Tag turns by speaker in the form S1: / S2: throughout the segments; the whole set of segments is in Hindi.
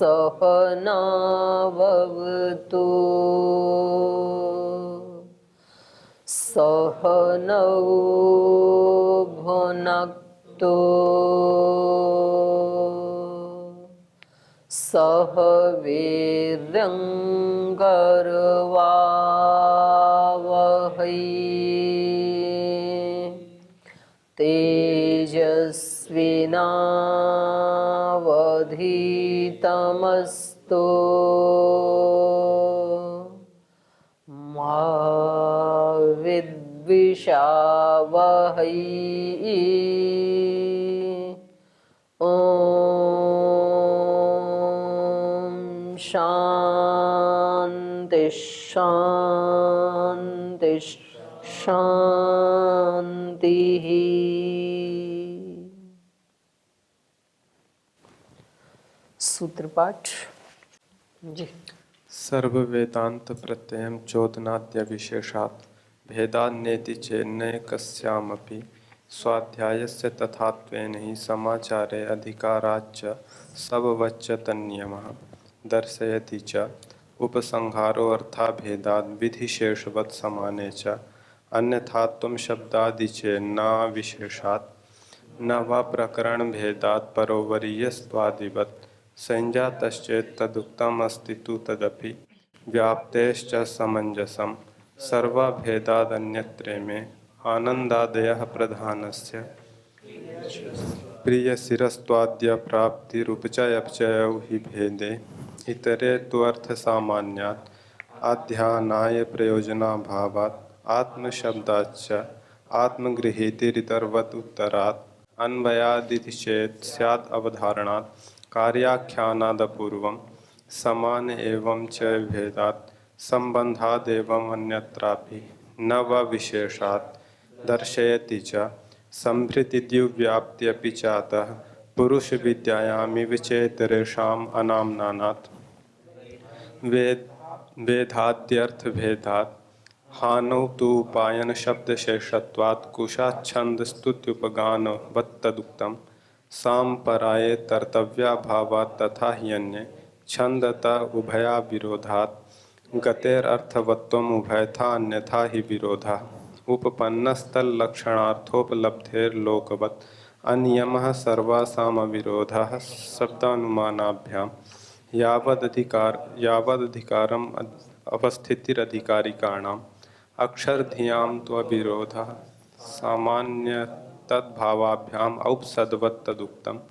S1: सहनाववतु सहनौ भुनक्तु सह वीर्यङ्करवावहै तेजस्विनावधीतमस्तु मा विद्विषावहै। ॐ शान्ति शान्ति शान्तिः। सूत्र पाठ जी।
S2: सर्व वेदांत प्रत्ययम चोदनाद्य विशेषात् भेदान्नेति चेन्नैकस्यामपि स्वाध्यायस्य तथात्वेन हि समाचारे अधिकाराच्च सबवच्च तन्नियमः दर्शयति च उपसंहारो अर्थाभेदाद् विधिशेषवत् समाने च अन्यथात्वं शब्दादि चेन्न विशेषात् न वा प्रकरण भेदात् परोवरीयस्त्वादिवत् संजातश्चेत् तदुक्तमस्ति तु तदपि व्याप्तेश्च समञ्जसं सर्वभेदादन्यत्रे मे आनन्दादयः प्रधानस्य प्रियशिरस्त्वाद्य प्राप्तिरुपचयपचयौ हि भेदे इतरे तु अर्थसामान्यात् आध्यानाय प्रयोजनाभावात् आत्मशब्दाच्च आत्मगृहीतिरितरवत् उत्तरात् अन्वयादिति चेत् स्यात् अवधारणात् कार्याख्यानादपूर्वं समान एवं च भेदात् संबंधादेवं अन्यत्रापि न वा विशेषात् दर्शयति च संभृतिद्युव्याप्त्यपि चातः पुरुषविद्यायामिव चेतरेषाम् अनाम्नानात् वेदाद्यर्थभेदात् हानौ तु उपायन शब्दशेषत्वात् कुशाच्छन्दस्तुत्युपगानवत्तदुक्तं सांपराये तर्तव्याभावात् तथा ह्यन्ये छन्दत उभयाविरोधात् गतेरर्थवत्वम् उभयथा अन्यथा हि विरोधः उपपन्नस्तल्लक्षणार्थोपलब्धेर्लोकवत् अनियमः सर्वासामविरोधः शब्दानुमानाभ्यां यावदधिकारम् अवस्थितिरधिकारिकाणाम् अक्षरधियां त्वविरोधः सामान्यतद्भावाभ्याम् औपसदवत्तदुक्तम्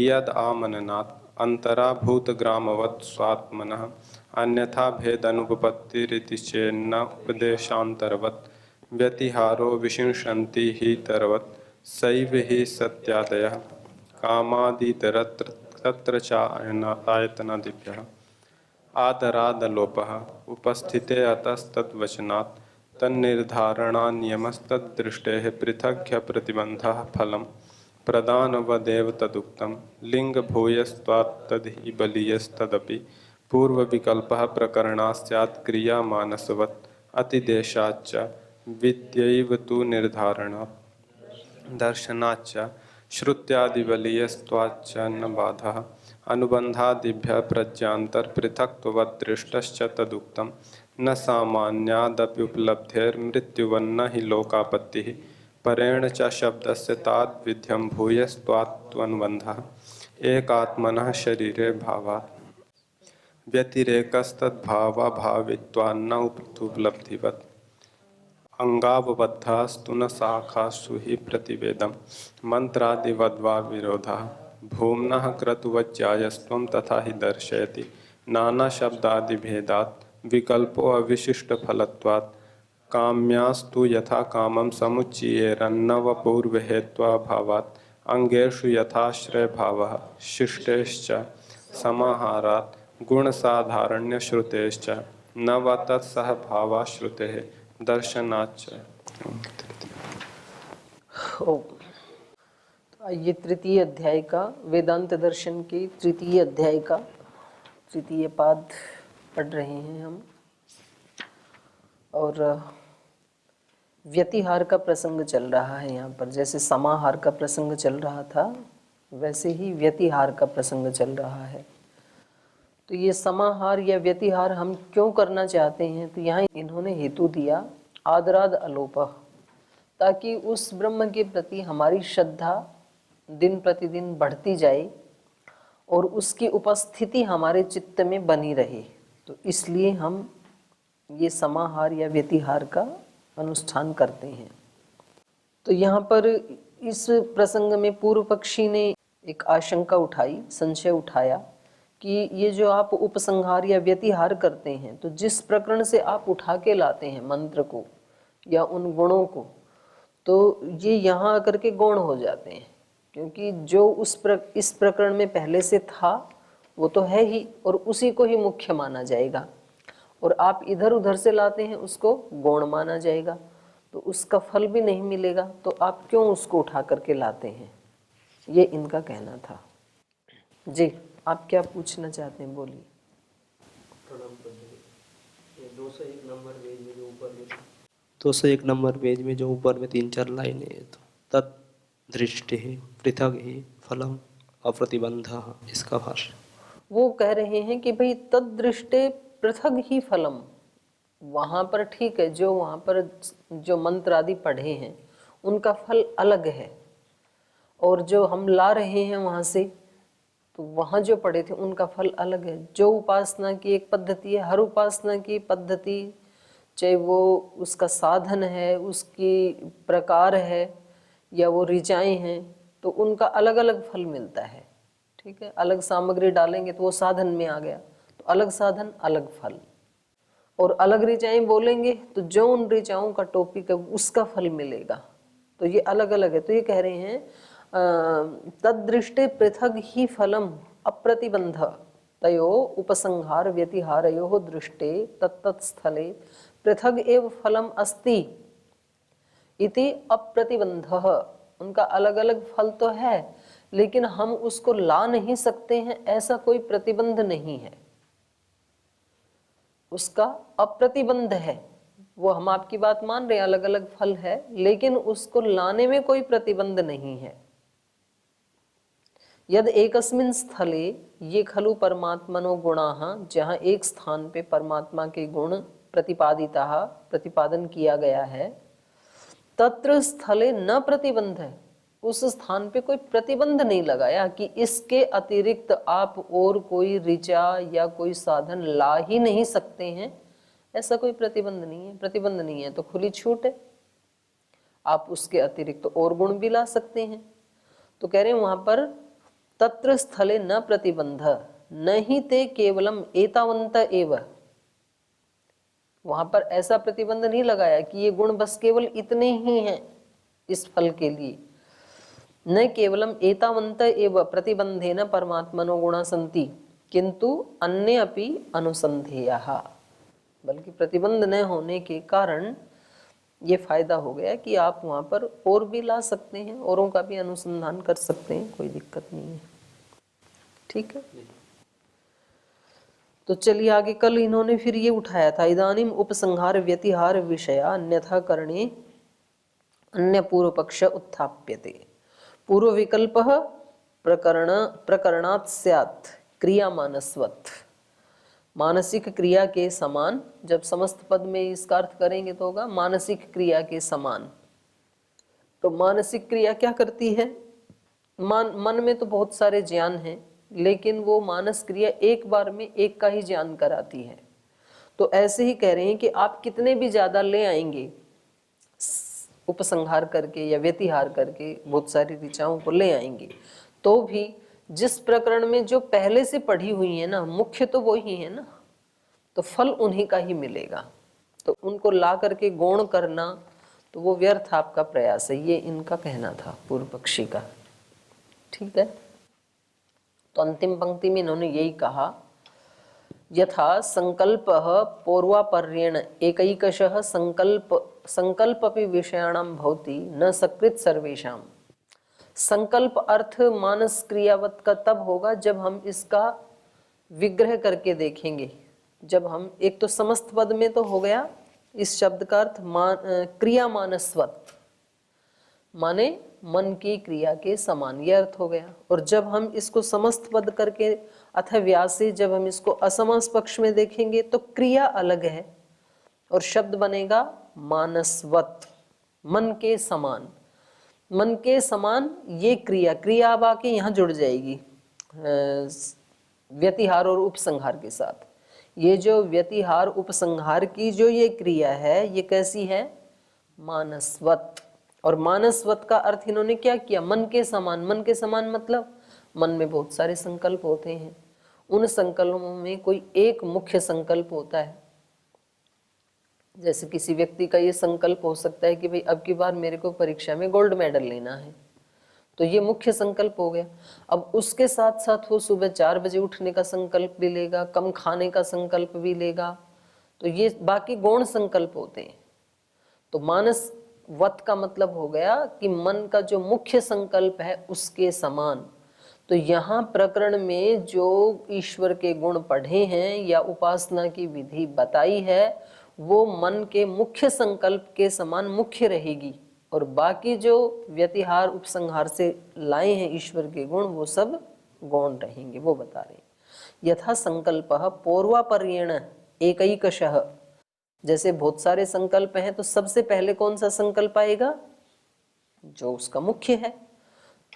S2: इयद् आमननात् अंतराभूतग्रामवत् स्वात्मनः अन्यथा भेदनुपपत्तिरिति चेन्न उपदेशान्तरवत् व्यतिहारो विशिंशन्ति हि तरवत् सैव हि सत्यादयः कामादितरत्र तत्र च आयतनादिभ्यः आदरादलोपः उपस्थिते अतस्तद्वचनात् तन्निर्धारणानियमस्तद्दृष्टेः पृथग्ह्यप्रतिबन्धः फलं प्रदानवदेव तदुक्तं लिङ्गभूयस्त्वात्तद्धि बलीयस्तदपि पूर्वविकल्पः प्रकरणात् स्यात् क्रियामानसवत् अतिदेशाच्च विद्यैव तु निर्धारणात् दर्शनाच्च श्रुत्यादिबलीयस्त्वाच्च न बाधः अनुबन्धादिभ्यः प्रज्ञान्तरपृथक्त्ववद्दृष्टश्च तदुक्तं न सामान्यादपि उपलब्धेर्मृत्युवन्न हि लोकापत्तिः परेण च शब्दस्य ताद्विध्यं भूयस्त्वात्वनुबन्धः एकात्मनः शरीरे भावात् व्यतिरेकस्तद्भावाभावित्वान्न उपलब्धिवत् अंगावबद्धास्तु न शाखासु हि प्रतिवेदं मंत्रादिवद्वा विरोधः भूम्नः क्रतुवज्जायस्त्वं तथा हि दर्शयति नाना शब्दादिभेदात् विकल्पो अविशिष्टफलत्वात् काम्यास्तु यथा कामं समुच्चयेरन्नवपूर्वहेत्वाभावात् अंगेषु यथाश्रयभावः शिष्टेश्च समाहारात् गुणसाधारण्यश्रुतेश्च न व तत्सहभावा श्रुतेः दर्शनाच्च।
S1: तो आइए तृतीय अध्याय का वेदांत दर्शन के तृतीय अध्याय का तृतीय पाद पढ़ रहे हैं हम। और व्यतिहार का प्रसंग चल रहा है यहाँ पर। जैसे समाहार का प्रसंग चल रहा था वैसे ही व्यतिहार का प्रसंग चल रहा है। तो ये समाहार या व्यतिहार हम क्यों करना चाहते हैं, तो यहाँ इन्होंने हेतु दिया आदराद अलोपः, ताकि उस ब्रह्म के प्रति हमारी श्रद्धा दिन प्रतिदिन बढ़ती जाए और उसकी उपस्थिति हमारे चित्त में बनी रहे। तो इसलिए हम ये समाहार या व्यतिहार का अनुष्ठान करते हैं। तो यहाँ पर इस प्रसंग में पूर्व पक्षी ने एक आशंका उठाई, संशय उठाया कि ये जो आप उपसंहार या व्यतिहार करते हैं, तो जिस प्रकरण से आप उठा के लाते हैं मंत्र को या उन गुणों को, तो ये यहाँ आकर के गौण हो जाते हैं, क्योंकि जो इस प्रकरण में पहले से था वो तो है ही और उसी को ही मुख्य माना जाएगा, और आप इधर उधर से लाते हैं उसको गौण माना जाएगा, तो उसका फल भी नहीं मिलेगा। तो आप क्यों उसको उठा करके लाते हैं, ये इनका कहना था। जी, आप क्या पूछना चाहते हैं, बोलिए।
S3: 201 नंबर पेज में जो ऊपर में 3-4 लाइनें हैं, तो तत् दृष्टि पृथक ही फलम अप्रतिबंधः, इसका भाष्य।
S1: वो कह रहे हैं कि भाई तदृष्टे पृथक ही फलम, वहाँ पर ठीक है, जो वहाँ पर जो मंत्र आदि पढ़े हैं उनका फल अलग है, और जो हम ला रहे हैं वहाँ से, तो वहाँ जो पढ़े थे उनका फल अलग है। जो उपासना की एक पद्धति है, हर उपासना की पद्धति, चाहे वो उसका साधन है, उसकी प्रकार है, या वो ऋचाएँ हैं, तो उनका अलग अलग फल मिलता है। ठीक है, अलग सामग्री डालेंगे तो वो साधन में आ गया, तो अलग साधन अलग फल, और अलग ऋचाएँ बोलेंगे तो जो उन ऋचाओं का टॉपिक है उसका फल मिलेगा। तो ये अलग अलग है। तो ये कह रहे हैं तदृष्टे पृथक ही फलम अप्रतिबंध तयो उपसंहार व्यतिहारयो दृष्टे तत्तत्स्थले पृथक एव फलम अस्ति इति अप्रतिबंधः। उनका अलग अलग फल तो है, लेकिन हम उसको ला नहीं सकते हैं, ऐसा कोई प्रतिबंध नहीं है, उसका अप्रतिबंध है। वो हम आपकी बात मान रहे हैं, अलग अलग फल है, लेकिन उसको लाने में कोई प्रतिबंध नहीं है। यद एकस्मिन् स्थले ये खलु परमात्मनो गुणाः, जहाँ एक स्थान पे परमात्मा के गुण प्रतिपादिताः, प्रतिपादन किया गया है, तत्र स्थले न प्रतिबंध है, उस स्थान पे कोई प्रतिबंध नहीं लगाया कि इसके अतिरिक्त आप और कोई ऋचा या कोई साधन ला ही नहीं सकते हैं, ऐसा कोई प्रतिबंध नहीं है। प्रतिबंध नहीं है तो खुली छूट है, आप उसके अतिरिक्त और गुण भी ला सकते हैं। तो कह रहे हैं वहां पर तत्र स्थले न प्रतिबंध नहीं ते केवलम एतावंत एव, वहां पर ऐसा प्रतिबंध नहीं लगाया कि ये गुण बस केवल इतने ही हैं इस फल के लिए। न केवलम एतावंत एव प्रतिबंधेन परमात्मनो गुणा सन्ति किंतु अन्य अपि अनुसंधेयः, बल्कि प्रतिबंध न होने के कारण ये फायदा हो गया कि आप वहां पर और भी ला सकते हैं, औरों का भी अनुसंधान कर सकते हैं, कोई दिक्कत नहीं है। ठीक है, तो चलिए आगे। कल इन्होंने फिर ये उठाया था इदानीम उपसंहार व्यतिहार विषया अन्यथा करणे अन्य पूर्व पक्ष उत्थाप्यते। पूर्व विकल्प प्रकरणात् स्यात् क्रियामानस्वत्, मानसिक क्रिया के समान। जब समस्त पद में इसका अर्थ करेंगे तो होगा मानसिक क्रिया के समान। तो मानसिक क्रिया क्या करती है, मन में तो बहुत सारे ज्ञान हैं, लेकिन वो मानस क्रिया एक बार में एक का ही ज्ञान कराती है। तो ऐसे ही कह रहे हैं कि आप कितने भी ज्यादा ले आएंगे उपसंहार करके या व्यतिहार करके, बहुत सारी ऋचाओं को ले आएंगे, तो भी जिस प्रकरण में जो पहले से पढ़ी हुई है ना, मुख्य तो वो ही है ना, तो फल उन्हीं का ही मिलेगा। तो उनको ला करके गौण करना तो वो व्यर्थ आपका प्रयास है, ये इनका कहना था पूर्व पक्षी का। ठीक है, तो अंतिम पंक्ति में इन्होंने यही कहा, यथा संकल्प पूर्वापर्येण एकैकशः संकल्पपि विषयाणां भवति न सकृत सर्वेषां। संकल्प अर्थ मानस क्रियावत का तब होगा जब हम इसका विग्रह करके देखेंगे। जब हम एक तो समस्त पद में तो हो गया इस शब्द का अर्थ क्रिया मानसवत, माने मन की क्रिया के समान, ये अर्थ हो गया। और जब हम इसको समस्त पद करके अथ व्यास से जब हम इसको असमास पक्ष में देखेंगे तो क्रिया अलग है और शब्द बनेगा मानसवत, मन के समान। मन के समान ये क्रिया, क्रिया अब आके यहाँ जुड़ जाएगी व्यतिहार और उपसंहार के साथ। ये जो व्यतिहार उपसंहार की जो ये क्रिया है, ये कैसी है? मानसवत। और मानसवत का अर्थ इन्होंने क्या किया? मन के समान। मन के समान मतलब मन में बहुत सारे संकल्प होते हैं, उन संकल्पों में कोई एक मुख्य संकल्प होता है। जैसे किसी व्यक्ति का ये संकल्प हो सकता है कि भाई अब की बार मेरे को परीक्षा में गोल्ड मेडल लेना है, तो ये मुख्य संकल्प हो गया। अब उसके साथ साथ वो सुबह 4 बजे उठने का संकल्प भी लेगा, कम खाने का संकल्प भी लेगा, तो ये बाकी गौण संकल्प होते हैं। तो मानस वत का मतलब हो गया कि मन का जो मुख्य संकल्प है उसके समान। तो यहाँ प्रकरण में जो ईश्वर के गुण पढ़े हैं या उपासना की विधि बताई है वो मन के मुख्य संकल्प के समान मुख्य रहेगी, और बाकी जो व्यतिहार उपसंहार से लाए हैं ईश्वर के गुण वो सब गौण रहेंगे, वो बता रहे हैं। यथा संकल्प पूर्वापर्येण एकैकशः, जैसे बहुत सारे संकल्प हैं तो सबसे पहले कौन सा संकल्प आएगा? जो उसका मुख्य है।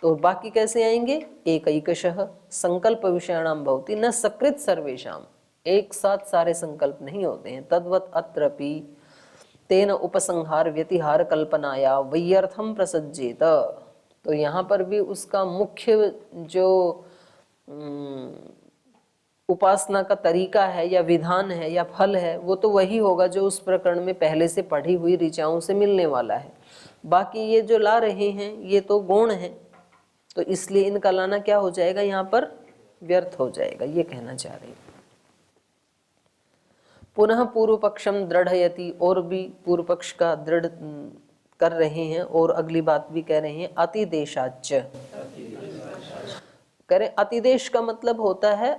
S1: तो बाकी कैसे आएंगे? एकैकशः संकल्प विषयाणाम भवति न सकृत सर्वेषाम, एक साथ सारे संकल्प नहीं होते हैं। तद्वत अत्रपि तेन उपसंहार व्यतिहार कल्पनाया वैयर्थम प्रसज्जेत। तो यहाँ पर भी उसका मुख्य जो उपासना का तरीका है या विधान है या फल है वो तो वही होगा जो उस प्रकरण में पहले से पढ़ी हुई ऋचाओं से मिलने वाला है। बाकी ये जो ला रहे हैं ये तो गुण है, तो इसलिए इनका लाना क्या हो जाएगा? यहाँ पर व्यर्थ हो जाएगा, ये कहना चाह रहे हैं। पुनः पूर्व पक्षम दृढ़यति, और भी पूर्व पक्ष का दृढ़ कर रहे हैं और अगली बात भी कह रहे हैं। अतिदेशाच, करें अतिदेश का मतलब होता है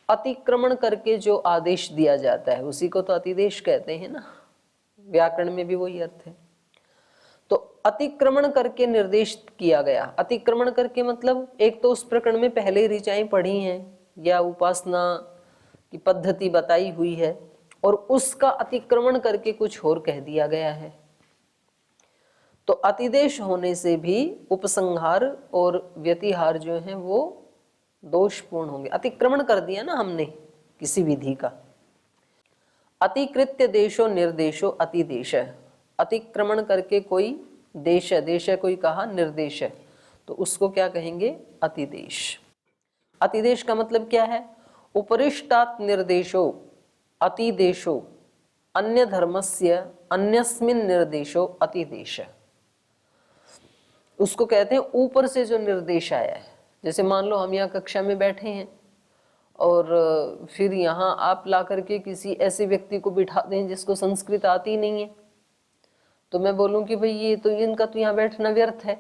S1: अतिक्रमण करके जो आदेश दिया जाता है उसी को तो अतिदेश कहते हैं ना, व्याकरण में भी वही अर्थ है। तो अतिक्रमण करके निर्देश किया गया। अतिक्रमण करके मतलब एक तो उस प्रकरण में पहले ऋचाएं पढ़ी हैं या उपासना की पद्धति बताई हुई है और उसका अतिक्रमण करके कुछ और कह दिया गया है। तो अतिदेश होने से भी उपसंहार और व्यतिहार जो है वो दोषपूर्ण होंगे। अतिक्रमण कर दिया ना हमने किसी विधि का। अतिकृत्य देशो निर्देशो अतिदेश, अतिक्रमण करके कोई देश है, देश है कोई कहा निर्देश है, तो उसको क्या कहेंगे? अतिदेश। अतिदेश का मतलब क्या है? उपरिष्टात् निर्देशो अतिदेशो अन्य धर्मस्य अन्यस्मिन् निर्देशो अतिदेश, उसको कहते हैं ऊपर से जो निर्देश आया है। जैसे मान लो हम यहाँ कक्षा में बैठे हैं और फिर यहाँ आप ला करके किसी ऐसे व्यक्ति को बिठा दें जिसको संस्कृत आती नहीं है, तो मैं बोलूँ कि भाई ये तो इनका तो यहाँ बैठना व्यर्थ है,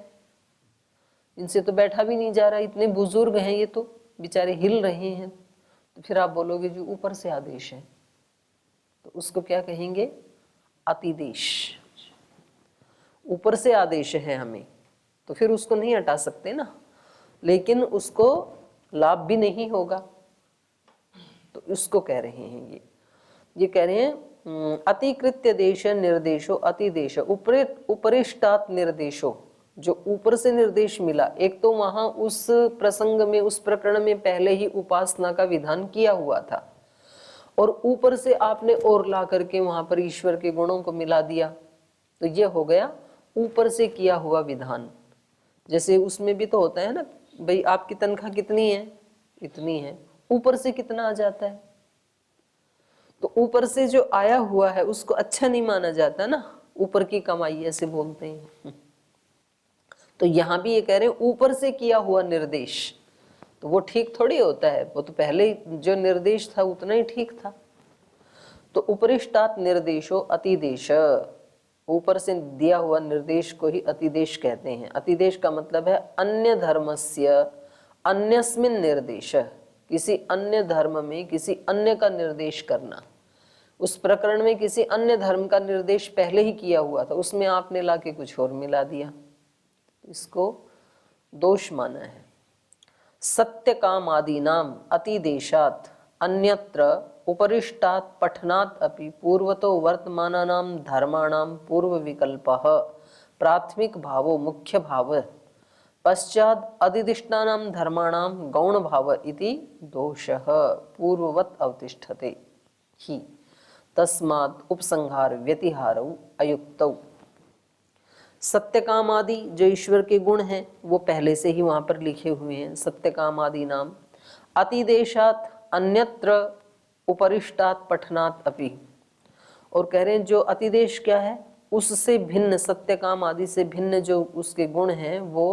S1: इनसे तो बैठा भी नहीं जा रहा, इतने बुजुर्ग हैं ये तो बेचारे हिल रहे हैं, तो फिर आप बोलोगे जो ऊपर से आदेश है, तो उसको क्या कहेंगे? अतिदेश। ऊपर से आदेश है हमें, तो फिर उसको नहीं हटा सकते ना, लेकिन उसको लाभ भी नहीं होगा, तो इसको कह रहे हैं ये कह रहे हैं अतिकृत्य देश निर्देशो अतिदेश उपरिष्टात् निर्देशो, जो ऊपर से निर्देश मिला। एक तो वहां उस प्रसंग में उस प्रकरण में पहले ही उपासना का विधान किया हुआ था और ऊपर से आपने और ला करके वहां पर ईश्वर के गुणों को मिला दिया, तो ये हो गया ऊपर से किया हुआ विधान। जैसे उसमें भी तो होता है ना, भाई आपकी तनख्वाह कितनी है? इतनी है। ऊपर से कितना आ जाता है? तो ऊपर से जो आया हुआ है उसको अच्छा नहीं माना जाता ना, ऊपर की कमाई ऐसे बोलते हैं। तो यहां भी ये कह रहे हैं ऊपर से किया हुआ निर्देश, तो वो ठीक थोड़ी होता है, वो तो पहले जो निर्देश था उतना ही ठीक था। तो उपरिष्टात् निर्देशो अतिदेश, ऊपर से दिया हुआ निर्देश को ही अतिदेश कहते हैं। अतिदेश का मतलब है अन्य धर्मस्य अन्यस्मिन् निर्देश, किसी अन्य धर्म में किसी अन्य का निर्देश करना। उस प्रकरण में किसी अन्य धर्म का निर्देश पहले ही किया हुआ था, उसमें आपने लाके कुछ और मिला दिया, इसको दोष माना है। सत्य काम आदि नाम अतिदेशात अन्यत्र उपरिष्टात् पठनात् अपि पूर्वतो वर्तमानानां धर्माणां पूर्व विकल्पः प्राथमिक भावो मुख्य भाव पश्चात् अधिदिष्टानां धर्माणां गौण भाव इति दोषः पूर्ववत् अवतिष्ठते ही तस्मात् उपसंहार व्यतिहारौ अयुक्तौ। सत्य काम आदि जो ईश्वर के गुण हैं वो पहले से ही वहां पर लिखे हुए हैं। सत्य काम आदि नाम अतिदेशात अन्यत्र उपरिष्टात पठनात् अपि, और कह रहे हैं जो अतिदेश क्या है, उससे भिन्न, सत्य काम आदि से भिन्न जो उसके गुण हैं वो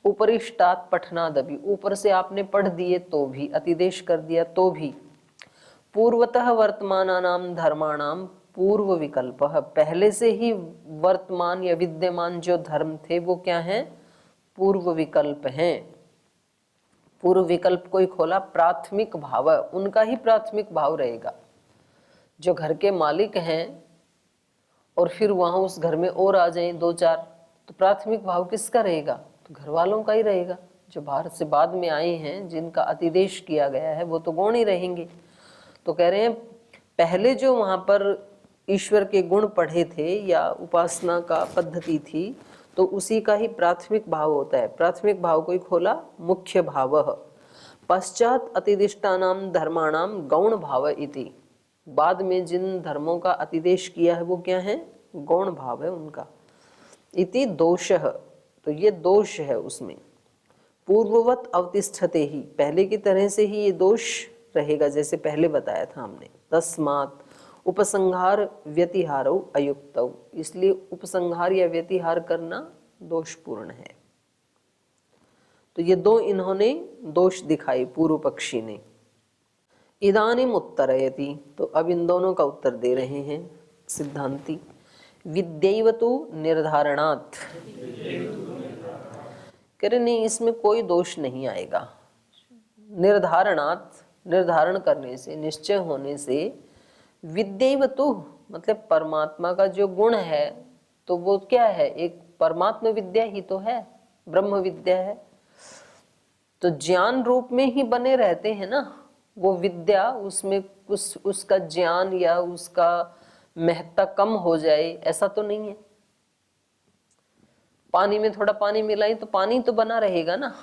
S1: उपरिष्टात पठनात् अपि, ऊपर से आपने पढ़ दिए तो भी, अतिदेश कर दिया तो भी, पूर्वतः वर्तमानानाम धर्माणाम पूर्व विकल्प, पहले से ही वर्तमान या विद्यमान जो धर्म थे वो क्या हैं, पूर्व विकल्प हैं। पूर्व विकल्प कोई खोला, प्राथमिक भाव, उनका ही प्राथमिक भाव रहेगा। जो घर के मालिक हैं और फिर वहां उस घर में और आ जाएं दो चार, तो प्राथमिक भाव किसका रहेगा, तो घर वालों का ही रहेगा। जो बाहर से बाद में आए हैं जिनका अतिदेश किया गया है वो तो गौण ही रहेंगे। तो कह रहे हैं पहले जो वहां पर ईश्वर के गुण पढ़े थे या उपासना का पद्धति थी तो उसी का ही प्राथमिक भाव होता है। प्राथमिक भाव को ही खोला, मुख्य भाव। पश्चात अतिदिष्टानाम धर्माणाम गौण भाव इति, बाद में जिन धर्मों का अतिदेश किया है वो क्या है, गौण भाव है उनका। इति दोषः, तो ये दोष है उसमें। पूर्ववत अवतिष्ठते ही, पहले की तरह से ही ये दोष रहेगा जैसे पहले बताया था हमने। तस्मात् उपसंहार व्यतिहारौ अयुक्तौ, इसलिए उपसंहार या व्यतिहार करना दोषपूर्ण है। तो ये दो इन्होंने दोष दिखाई पूर्व पक्षी ने। इदानीम उत्तरयति, तो अब इन दोनों का उत्तर दे रहे हैं सिद्धांती। विद्यैवतु निर्धारणात्, कह रहे नहीं इसमें कोई दोष नहीं आएगा। निर्धारणात्, निर्धारण करने से, निश्चय होने से, विद्यैवतु मतलब परमात्मा का जो गुण है तो वो क्या है, एक परमात्मा विद्या ही तो है, ब्रह्म विद्या है। तो ज्ञान रूप में ही बने रहते हैं ना वो विद्या, उसमें उसका ज्ञान या उसका महत्ता कम हो जाए ऐसा तो नहीं है। पानी में थोड़ा पानी मिलाई तो पानी तो बना रहेगा ना,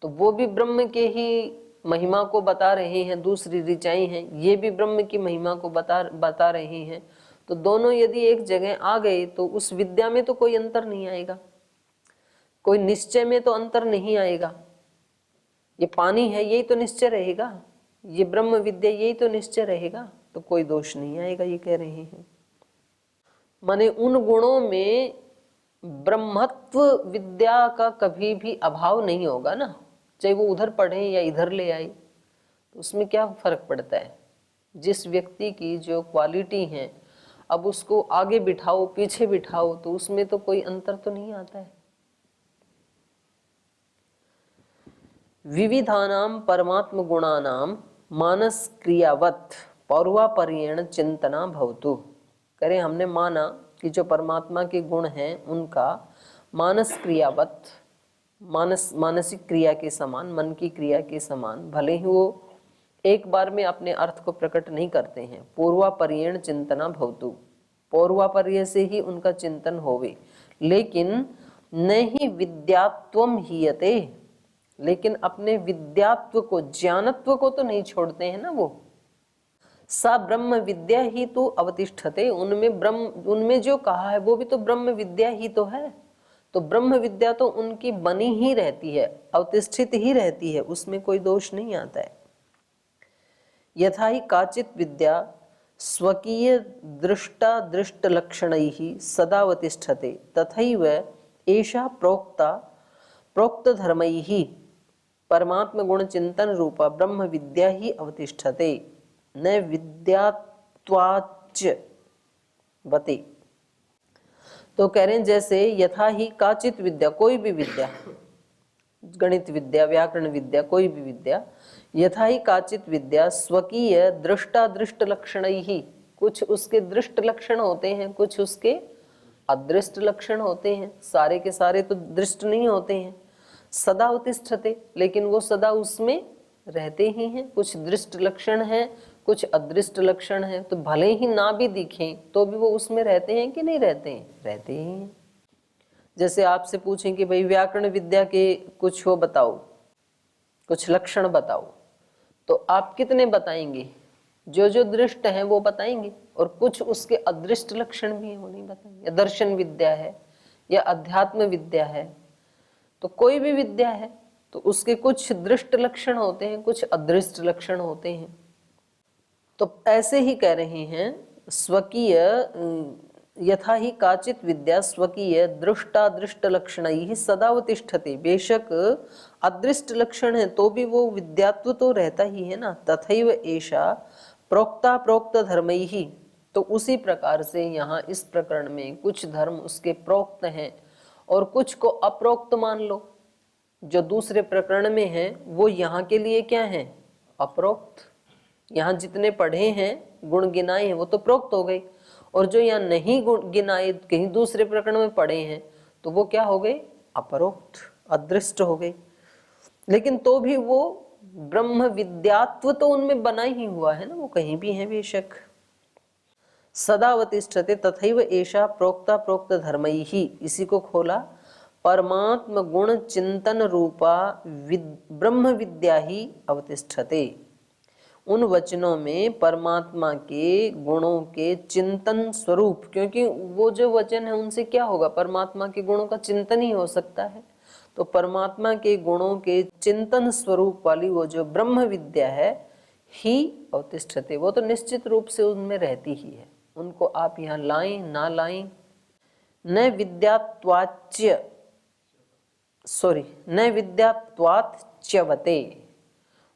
S1: तो वो भी ब्रह्म के ही महिमा को बता रहे हैं। दूसरी ऋचाएं हैं, ये भी ब्रह्म की महिमा को बता रहे हैं। तो दोनों यदि एक जगह आ गए तो उस विद्या में तो कोई अंतर नहीं आएगा, कोई निश्चय में तो अंतर नहीं आएगा। ये पानी है यही तो निश्चय रहेगा, ये ब्रह्म विद्या यही तो निश्चय रहेगा, तो कोई दोष नहीं आएगा, ये कह रहे हैं। माने उन गुणों में ब्रह्मत्व विद्या का कभी भी अभाव नहीं होगा ना, चाहे वो उधर पढ़े या इधर ले आए, तो उसमें क्या फर्क पड़ता है। जिस व्यक्ति की जो क्वालिटी है अब उसको आगे बिठाओ पीछे बिठाओ तो उसमें तो कोई अंतर तो नहीं आता है। विविधानाम परमात्म गुणानाम मानस क्रियावत पौर्वापर्येण चिंतना भवतु, करें हमने माना कि जो परमात्मा के गुण हैं उनका मानस क्रियावत, मानसिक क्रिया के समान, मन की क्रिया के समान, भले ही वो एक बार में अपने अर्थ को प्रकट नहीं करते हैं। पूर्वापर्येण चिंतना भवतु, पूर्वापर्य से ही उनका चिंतन होवे, लेकिन न ही विद्यात्वम हीयते, लेकिन अपने विद्यात्व को, ज्ञानत्व को तो नहीं छोड़ते हैं ना वो। सा ब्रह्म विद्या ही तो अवतिष्ठते, उनमें जो कहा है वो भी तो ब्रह्म विद्या ही तो है। तो ब्रह्म विद्या तो उनकी बनी ही रहती है, अवतिष्ठित ही रहती है, उसमें कोई दोष नहीं आता है। यथा ही काचित विद्या स्वकीय दृष्टा दृष्ट लक्षणैः सदावतिष्ठते तथैव एषा प्रोक्त धर्मैः परमात्म गुण चिंतन रूपा ब्रह्म विद्या ही अवतिष्ठते न विद्यात्वाच्च बते। तो कह रहे हैं जैसे यथा ही काचित विद्या, कोई भी विद्या, गणित विद्या, व्याकरण विद्या, कोई भी विद्या, यथा ही काचित विद्या स्वकीय दृष्टा दृष्ट लक्षण ही, कुछ उसके दृष्ट लक्षण होते हैं, कुछ उसके अदृष्ट लक्षण होते हैं, सारे के सारे तो दृष्ट नहीं होते हैं। सदा उत्तिष्ठते, लेकिन वो सदा उसमें रहते ही हैं। कुछ दृष्ट लक्षण हैं, कुछ अदृष्ट लक्षण हैं, तो भले ही ना भी दिखें तो भी वो उसमें रहते हैं कि नहीं रहते हैं? रहते ही हैं। जैसे आपसे पूछें कि भाई व्याकरण विद्या के कुछ हो बताओ, कुछ लक्षण बताओ, तो आप कितने बताएंगे? जो जो दृष्ट हैं वो बताएंगे, और कुछ उसके अदृष्ट लक्षण भी हैं, वो नहीं बताएंगे। या दर्शन विद्या है या अध्यात्म विद्या है, तो कोई भी विद्या है तो उसके कुछ दृष्ट लक्षण होते हैं, कुछ अदृष्ट लक्षण होते हैं। तो ऐसे ही कह रहे हैं, स्वकीय यथा ही काचित विद्या स्वकीय दृष्टादृष्ट लक्षणैः सदा उत्तिष्ठते। बेशक अदृष्ट लक्षण है तो भी वो विद्यात्व तो रहता ही है ना। तथैव एषा प्रोक्ता प्रोक्त धर्मैः, तो उसी प्रकार से यहाँ इस प्रकरण में कुछ धर्म उसके प्रोक्त हैं और कुछ को अप्रोक्त मान लो। जो दूसरे प्रकरण में है वो यहाँ के लिए क्या है? अप्रोक्त। यहाँ जितने पढ़े हैं, गुण गिनाए हैं, वो तो प्रोक्त हो गए, और जो यहाँ नहीं गुण गिनाए, कहीं दूसरे प्रकरण में पढ़े हैं, तो वो क्या हो गए? अपरोक्त, अदृष्ट हो गए। लेकिन तो भी वो ब्रह्म विद्यात्व तो उनमें बना ही हुआ है ना, वो कहीं भी है बेशक। सदा अवतिष्ठते तथैव एषा प्रोक्ता प्रोक्त धर्मैः, इसी को खोला, परमात्म गुण चिंतन रूपा ब्रह्म विद्या ही अवतिष्ठते। उन वचनों में परमात्मा के गुणों के चिंतन स्वरूप, क्योंकि वो जो वचन है उनसे क्या होगा? परमात्मा के गुणों का चिंतन ही हो सकता है। तो परमात्मा के गुणों के चिंतन स्वरूप वाली वो जो ब्रह्म विद्या है ही अवतिष्ठते, वो तो निश्चित रूप से उनमें रहती ही है। उनको आप यहाँ लाएं ना लाएं, न विद्यात्वाच्य न विद्यात्वाच्यवते,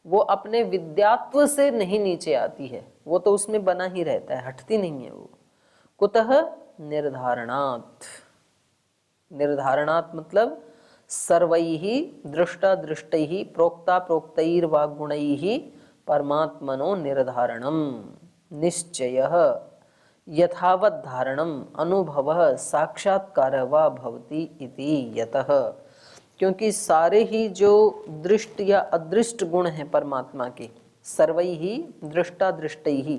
S1: वो अपने विद्यात्व से नहीं नीचे आती है, वो तो उसमें बना ही रहता है, हटती नहीं है वो। कुतः निर्धारणात्, निर्धारणात् मतलब सर्वैः दृष्टादृष्टैः प्रोक्ता प्रोक्तैर्वा गुणैः परमात्मनो निर्धारणम् निश्चयः यथावत् धारणम् अनुभवः साक्षात्कारः वा भवति इति यतः, क्योंकि सारे ही जो दृष्ट या अदृष्ट गुण हैं परमात्मा के, सर्वैहि दृष्टादृष्टैहि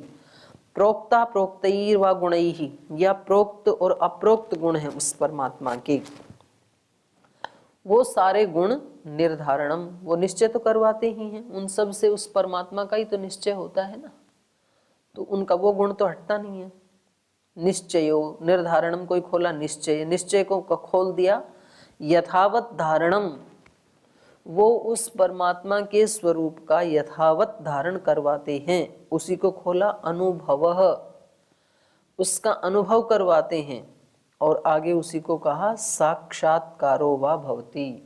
S1: प्रोक्ता प्रोक्तैर्वा गुणैहि, या प्रोक्त और अप्रोक्त गुण हैं उस परमात्मा के, वो सारे गुण निर्धारणम, वो निश्चय तो करवाते ही हैं। उन सब से उस परमात्मा का ही तो निश्चय होता है ना, तो उनका वो गुण तो हटता नहीं है। निश्चयो, निर्धारणम कोई खोला, निश्चय, निश्चय को खोल दिया। यथावत धारणम, वो उस परमात्मा के स्वरूप का यथावत धारण करवाते हैं, उसी को खोला। अनुभवः, उसका अनुभव करवाते हैं, और आगे उसी को कहा साक्षात्कारो वा भवति।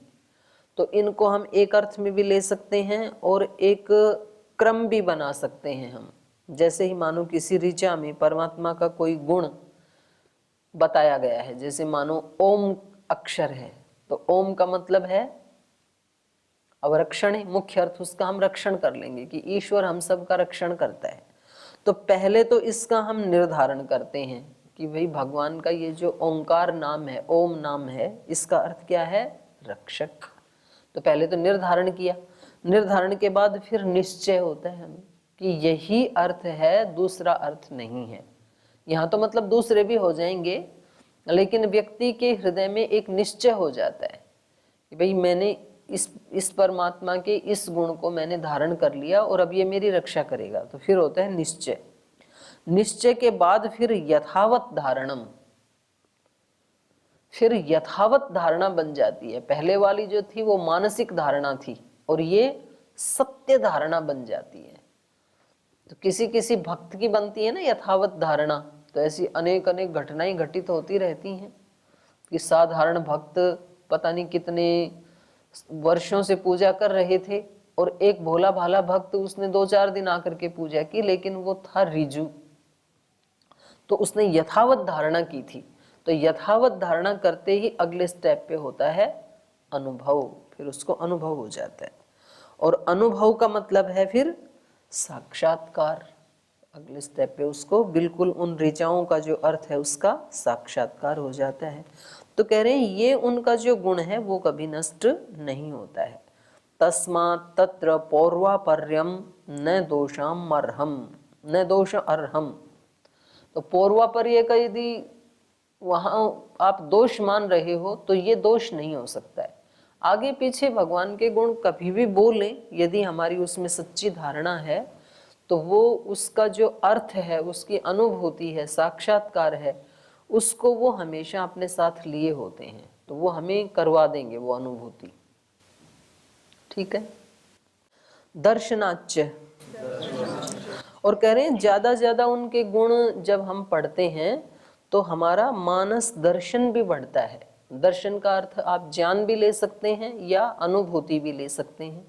S1: तो इनको हम एक अर्थ में भी ले सकते हैं और एक क्रम भी बना सकते हैं हम। जैसे ही मानो किसी ऋचा में परमात्मा का कोई गुण बताया गया है, जैसे मानो ओम अक्षर है, तो ओम का मतलब है अवरक्षण, मुख्य अर्थ उसका हम रक्षण कर लेंगे कि ईश्वर हम सब का रक्षण करता है। तो पहले तो इसका हम निर्धारण करते हैं कि भाई भगवान का ये जो ओंकार नाम है, ओम नाम है, इसका अर्थ क्या है? रक्षक। तो पहले तो निर्धारण किया, निर्धारण के बाद फिर निश्चय होता है हमें कि यही अर्थ है, दूसरा अर्थ नहीं है। यहाँ तो मतलब दूसरे भी हो जाएंगे, लेकिन व्यक्ति के हृदय में एक निश्चय हो जाता है कि भाई मैंने इस परमात्मा के इस गुण को मैंने धारण कर लिया और अब ये मेरी रक्षा करेगा, तो फिर होता है निश्चय। निश्चय के बाद फिर यथावत धारणम, फिर यथावत धारणा बन जाती है। पहले वाली जो थी वो मानसिक धारणा थी, और ये सत्य धारणा बन जाती है। तो किसी किसी भक्त की बनती है ना यथावत धारणा, तो ऐसी अनेक अनेक घटनाएं घटित होती रहती हैं कि साधारण भक्त पता नहीं कितने वर्षों से पूजा कर रहे थे, और एक भोला भाला भक्त उसने 2-4 दिन आकर के पूजा की, लेकिन वो था रिजु, तो उसने यथावत धारणा की थी। तो यथावत धारणा करते ही अगले स्टेप पे होता है अनुभव, फिर उसको अनुभव हो जाता है। और अनुभव का मतलब है फिर साक्षात्कार। अगले स्टेप पे उसको बिल्कुल उन ऋचाओं का जो अर्थ है उसका साक्षात्कार हो जाता है। तो कह रहे हैं ये उनका जो गुण है वो कभी नष्ट नहीं होता है। तस्मात् तत्र पौर्वापर्यम न दोषाम अर्हम, न दोष अर्हम। तो पौर्वापर्य का यदि वहां आप दोष मान रहे हो तो ये दोष नहीं हो सकता है। आगे पीछे भगवान के गुण कभी भी बोलें, यदि हमारी उसमें सच्ची धारणा है तो वो उसका जो अर्थ है, उसकी अनुभूति है, साक्षात्कार है, उसको वो हमेशा अपने साथ लिए होते हैं, तो वो हमें करवा देंगे वो अनुभूति। ठीक है। दर्शनाच्य, और कह रहे हैं ज्यादा ज्यादा उनके गुण जब हम पढ़ते हैं तो हमारा मानस दर्शन भी बढ़ता है। दर्शन का अर्थ आप ज्ञान भी ले सकते हैं या अनुभूति भी ले सकते हैं।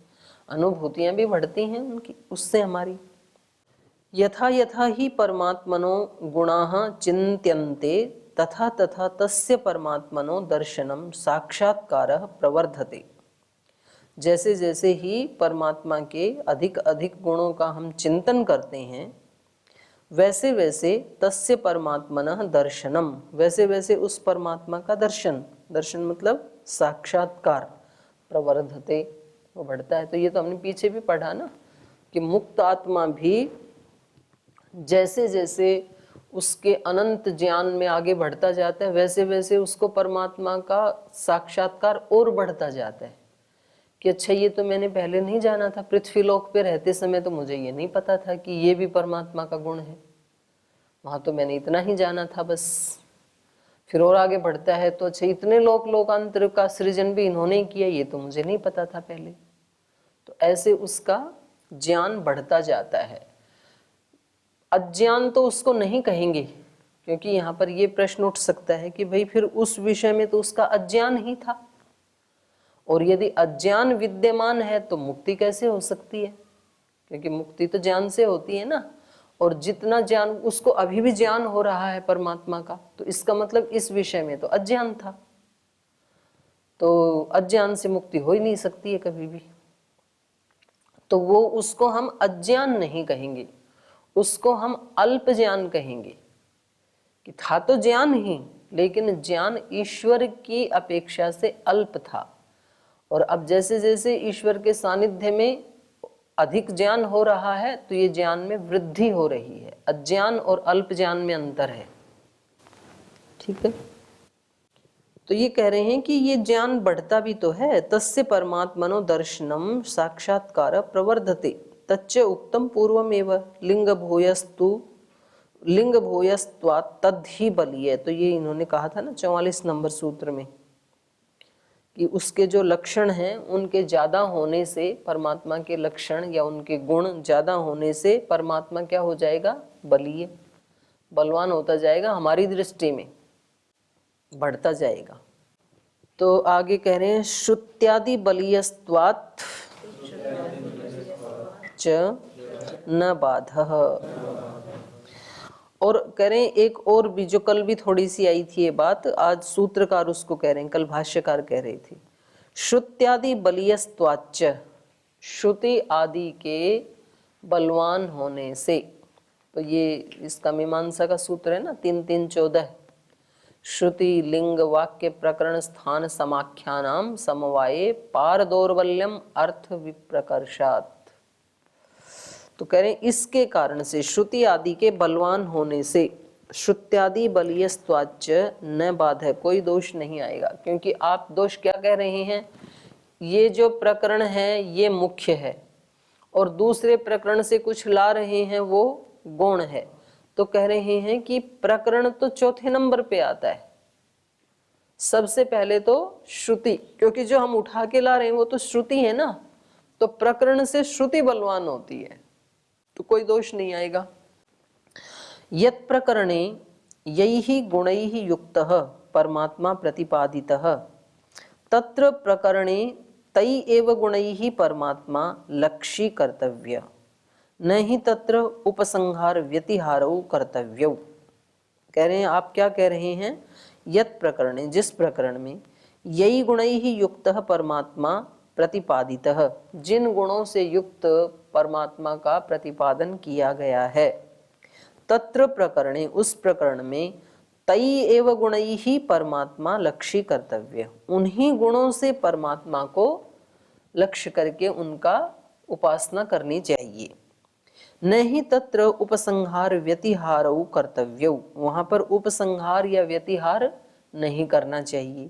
S1: अनुभूतियां भी बढ़ती हैं उनकी, उससे हमारी। यथा यथा ही परमात्मनो गुणाः चिन्त्यन्ते तथा तथा तस्य परमात्मनो दर्शनम साक्षात्कारः प्रवर्धते। जैसे जैसे ही परमात्मा के अधिक अधिक गुणों का हम चिंतन करते हैं, वैसे वैसे तस्य परमात्मनः दर्शनम, वैसे वैसे उस परमात्मा का दर्शन, दर्शन मतलब साक्षात्कार, प्रवर्धते, वो बढ़ता है। तो ये तो हमने पीछे भी पढ़ा ना कि मुक्त आत्मा भी जैसे जैसे उसके अनंत ज्ञान में आगे बढ़ता जाता है, वैसे वैसे उसको परमात्मा का साक्षात्कार और बढ़ता जाता है कि अच्छा ये तो मैंने पहले नहीं जाना था, पृथ्वी लोक पे रहते समय तो मुझे ये नहीं पता था कि ये भी परमात्मा का गुण है, वहां तो मैंने इतना ही जाना था बस। फिर और आगे बढ़ता है तो अच्छा इतने लोकांतर का सृजन भी इन्होंने किया, ये तो मुझे नहीं पता था पहले। तो ऐसे उसका ज्ञान बढ़ता जाता है। अज्ञान तो उसको नहीं कहेंगे, क्योंकि यहाँ पर ये प्रश्न उठ सकता है कि भाई फिर उस विषय में तो उसका अज्ञान ही था, और यदि अज्ञान विद्यमान है तो मुक्ति कैसे हो सकती है, क्योंकि मुक्ति तो ज्ञान से होती है ना। और जितना ज्ञान उसको अभी भी ज्ञान हो रहा है परमात्मा का, तो इसका मतलब इस विषय में तो अज्ञान था, तो अज्ञान से मुक्ति हो ही नहीं सकती है कभी भी। तो वो उसको हम अज्ञान नहीं कहेंगे, उसको हम अल्प ज्ञान कहेंगे कि था तो ज्ञान ही, लेकिन ज्ञान ईश्वर की अपेक्षा से अल्प था। और अब जैसे जैसे ईश्वर के सानिध्य में अधिक ज्ञान हो रहा है तो ये ज्ञान में वृद्धि हो रही है। अज्ञान और अल्प ज्ञान में अंतर है। ठीक है। तो ये कह रहे हैं कि ये ज्ञान बढ़ता भी तो है। तस्य परमात्मनो दर्शनम साक्षात्कार प्रवर्धते तच्च उक्तम पूर्वमेव लिंग भूयस्त्वात् तद्धि बलीय। तो ये इन्होंने कहा था ना 44 नंबर सूत्र में कि उसके जो लक्षण हैं उनके ज्यादा होने से, परमात्मा के लक्षण या उनके गुण ज्यादा होने से परमात्मा क्या हो जाएगा, बलीय, बलवान होता जाएगा, हमारी दृष्टि में बढ़ता जाएगा। तो आगे कह रहे हैं श्रुत्यादि बलीयस्त्वात् च न बाधः। और कह रहे हैं एक और भी, जो कल भी थोड़ी सी आई थी ये बात, आज सूत्रकार उसको कह रहे हैं, कल भाष्यकार कह रहे थे श्रुत्यादि बलीयस्त्वाच्च, श्रुति आदि के बलवान होने से। तो ये इसका मीमांसा का सूत्र है ना 3-3-14। श्रुति लिंग वाक्य प्रकरण स्थान समाख्यानाम समवाये पार दौर्बल्यम अर्थ विप्रकर्षात्। तो कह रहे हैं इसके कारण से, श्रुति आदि के बलवान होने से, श्रुत्यादि बलीयस्त्वाच्च न बाधः, कोई दोष नहीं आएगा। क्योंकि आप दोष क्या कह रहे हैं, ये जो प्रकरण है ये मुख्य है और दूसरे प्रकरण से कुछ ला रहे हैं वो गौण है। तो कह रहे हैं कि प्रकरण तो चौथे नंबर पे आता है, सबसे पहले तो श्रुति, क्योंकि जो हम उठा के ला रहे हैं वो तो श्रुति है ना, तो प्रकरण से श्रुति बलवान होती है, तो कोई दोष नहीं आएगा। यत् प्रकरणे यैहि गुणैहि युक्तः परमात्मा प्रतिपादितः तत्र प्रकरणे तै एव गुणैहि परमात्मा लक्षी कर्तव्य न ही तत्र उपसंहार व्यतिहारौ कर्तव्यौ। कह रहे हैं आप क्या कह रहे हैं, यत् प्रकरणे, जिस प्रकरण में यही गुणैहि युक्तः परमात्मा प्रतिपादितः, जिन गुणों से युक्त परमात्मा का प्रतिपादन किया गया है, तत्र प्रकरणे, उस प्रकरण में, तई एव गुणैः ही परमात्मा लक्ष्य कर्तव्य, उन्हीं गुणों से परमात्मा को लक्ष्य करके उनका उपासना करनी चाहिए। नहीं तत्र उपसंहार व्यतिहारौ कर्तव्यौ, वहां पर उपसंहार या व्यतिहार नहीं करना चाहिए।